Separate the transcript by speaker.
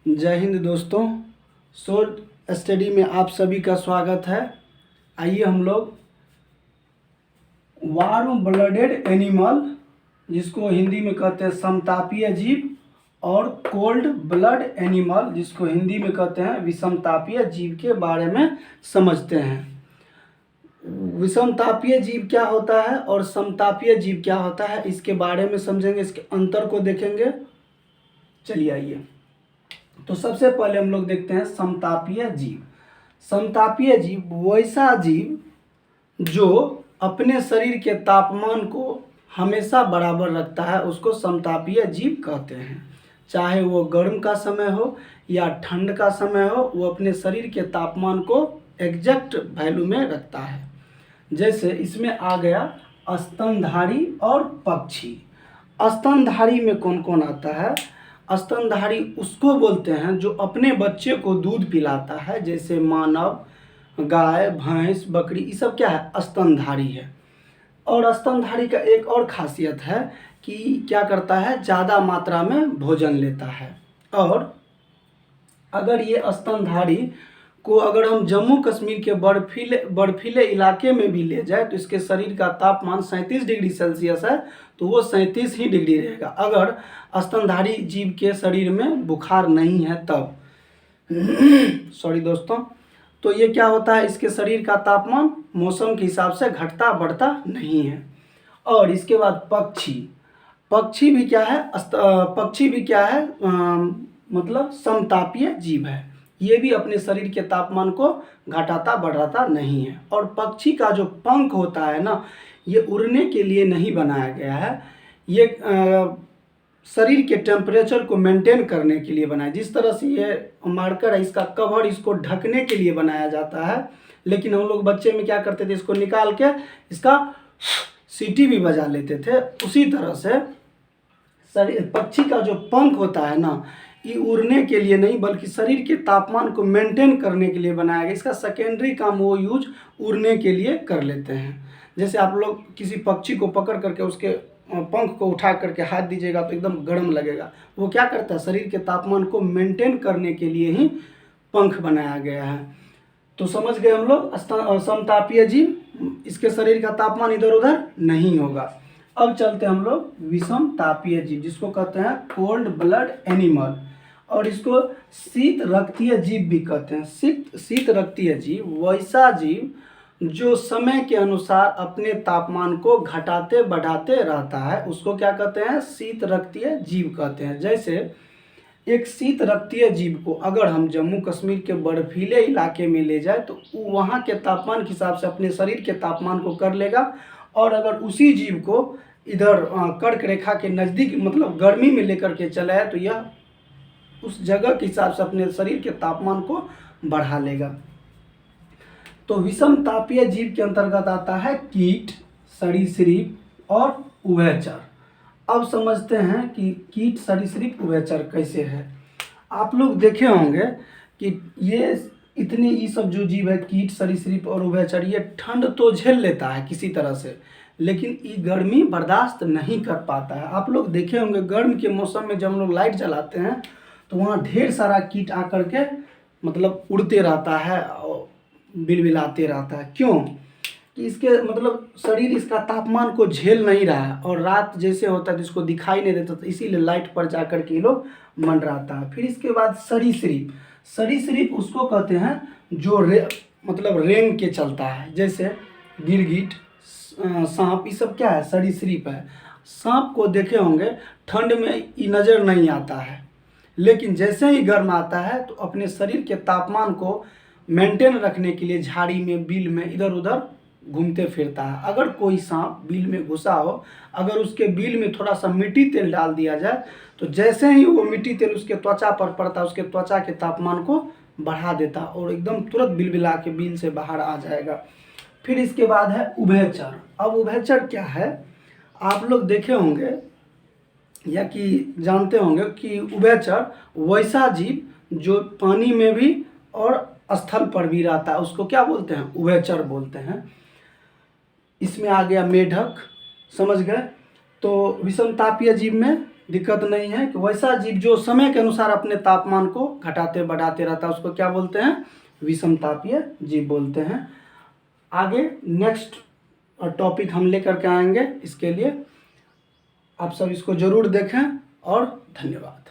Speaker 1: जय हिंद दोस्तों। Short study में आप सभी का स्वागत है। आइए हम लोग वार्म ब्लडेड एनिमल, जिसको हिंदी में कहते हैं समतापीय जीव, और कोल्ड ब्लड एनिमल, जिसको हिंदी में कहते हैं विषमतापीय जीव के बारे में समझते हैं। विषमतापीय जीव क्या होता है और समतापीय जीव क्या होता है, इसके बारे में समझेंगे, इसके अंतर को देखेंगे। चलिए आइए। तो सबसे पहले हम लोग देखते हैं समतापीय जीव। समतापीय जीव वैसा जीव जो अपने शरीर के तापमान को हमेशा बराबर रखता है, उसको समतापीय जीव कहते हैं। चाहे वो गर्म का समय हो या ठंड का समय हो, वो अपने शरीर के तापमान को एग्जैक्ट वैल्यू में रखता है। जैसे इसमें आ गया स्तनधारी और पक्षी। स्तनधारी में कौन कौन आता है? स्तनधारी उसको बोलते हैं जो अपने बच्चे को दूध पिलाता है, जैसे मानव, गाय, भैंस, बकरी, ये सब क्या है? स्तनधारी है। और स्तनधारी का एक और खासियत है कि क्या करता है? ज़्यादा मात्रा में भोजन लेता है। और अगर ये स्तनधारी को अगर हम जम्मू कश्मीर के बर्फीले इलाके में भी ले जाए तो इसके शरीर का तापमान 37 डिग्री सेल्सियस है, तो वो 37 ही डिग्री रहेगा, अगर स्तनधारी जीव के शरीर में बुखार नहीं है तब। सॉरी दोस्तों। तो ये क्या होता है? इसके शरीर का तापमान मौसम के हिसाब से घटता बढ़ता नहीं है। और इसके बाद पक्षी भी क्या है? पक्षी भी क्या है? मतलब समतापीय जीव है। ये भी अपने शरीर के तापमान को घटाता बढ़ाता नहीं है। और पक्षी का जो पंख होता है ना, ये उड़ने के लिए नहीं बनाया गया है, ये शरीर के टेम्परेचर को मेंटेन करने के लिए बनाया। जिस तरह से ये मार्कर है, इसका कवर इसको ढकने के लिए बनाया जाता है, लेकिन हम लोग बच्चे में क्या करते थे? इसको निकाल के इसका सीटी भी बजा लेते थे। उसी तरह से पक्षी का जो पंख होता है ना, ये उड़ने के लिए नहीं बल्कि शरीर के तापमान को मेंटेन करने के लिए बनाया गया। इसका सेकेंडरी काम वो यूज उड़ने के लिए कर लेते हैं। जैसे आप लोग किसी पक्षी को पकड़ करके उसके पंख को उठा करके हाथ दीजिएगा तो एकदम गर्म लगेगा। वो क्या करता है? शरीर के तापमान को मेंटेन करने के लिए ही पंख बनाया गया है। तो समझ गए हम लोग, समतापीय जीव, इसके शरीर का तापमान इधर उधर नहीं होगा। अब चलते हैं हम लोग विषम तापीय जीव, जिसको कहते हैं कोल्ड ब्लड एनिमल, और इसको शीत रक्तीय जीव भी कहते हैं। शीत रक्तीय जीव वैसा जीव जो समय के अनुसार अपने तापमान को घटाते बढ़ाते रहता है, उसको क्या कहते हैं? शीत रक्तीय जीव कहते हैं। जैसे एक शीत रक्तीय जीव को अगर हम जम्मू कश्मीर के बर्फीले इलाके में ले जाए तो वहाँ के तापमान के हिसाब से अपने शरीर के तापमान को कर लेगा। और अगर उसी जीव को इधर कर्क रेखा के नज़दीक मतलब गर्मी में लेकर के चला है तो यह उस जगह के हिसाब से अपने शरीर के तापमान को बढ़ा लेगा। तो विषम तापीय जीव के अंतर्गत आता है कीट, सरीसृप और उभयचर। अब समझते हैं कि कीट, सरीसृप, उभयचर कैसे है। आप लोग देखे होंगे कि ये सब जो जीव है, कीट, सरीसृप और उभयचर, ये ठंड तो झेल लेता है किसी तरह से, लेकिन ये गर्मी बर्दाश्त नहीं कर पाता है। आप लोग देखे होंगे गर्म के मौसम में जब हम लोग लाइट जलाते हैं तो वहाँ ढेर सारा कीट आकर के मतलब उड़ते रहता है और बिलबिलाते रहता है। क्यों? कि इसके मतलब शरीर इसका तापमान को झेल नहीं रहा है, और रात जैसे होता है तो इसको दिखाई नहीं देता, तो इसीलिए लाइट पर जाकर के ये लोग मंडराता है। फिर इसके बाद सरीसृप उसको कहते हैं जो मतलब रेंग के चलता है, जैसे गिरगिट, सांप, ये सब क्या है? सरीसृप है। सांप को देखे होंगे ठंड में ये नज़र नहीं आता है, लेकिन जैसे ही गर्म आता है तो अपने शरीर के तापमान को मेंटेन रखने के लिए झाड़ी में, बिल में इधर उधर घूमते फिरता है। अगर कोई सांप बिल में घुसा हो, अगर उसके बिल में थोड़ा सा मिट्टी तेल डाल दिया जाए तो जैसे ही वो मिट्टी तेल उसके त्वचा पर पड़ता है, उसके त्वचा के तापमान को बढ़ा देता है और एकदम तुरंत बिलबिला के बिल से बाहर आ जाएगा। फिर इसके बाद है उभयचर। अब उभयचर क्या है? आप लोग देखे होंगे या कि जानते होंगे कि उभयचर वैसा जीव जो पानी में भी और स्थल पर भी रहता है, उसको क्या बोलते हैं? उभयचर बोलते हैं। इसमें आ गया मेढक, समझ गए। तो विषमतापीय जीव में दिक्कत नहीं है कि वैसा जीव जो समय के अनुसार अपने तापमान को घटाते बढ़ाते रहता है उसको क्या बोलते हैं, विषमतापीय जीव बोलते हैं। आगे नेक्स्ट टॉपिक हम लेकर के आएंगे, इसके लिए आप सब इसको जरूर देखें और धन्यवाद।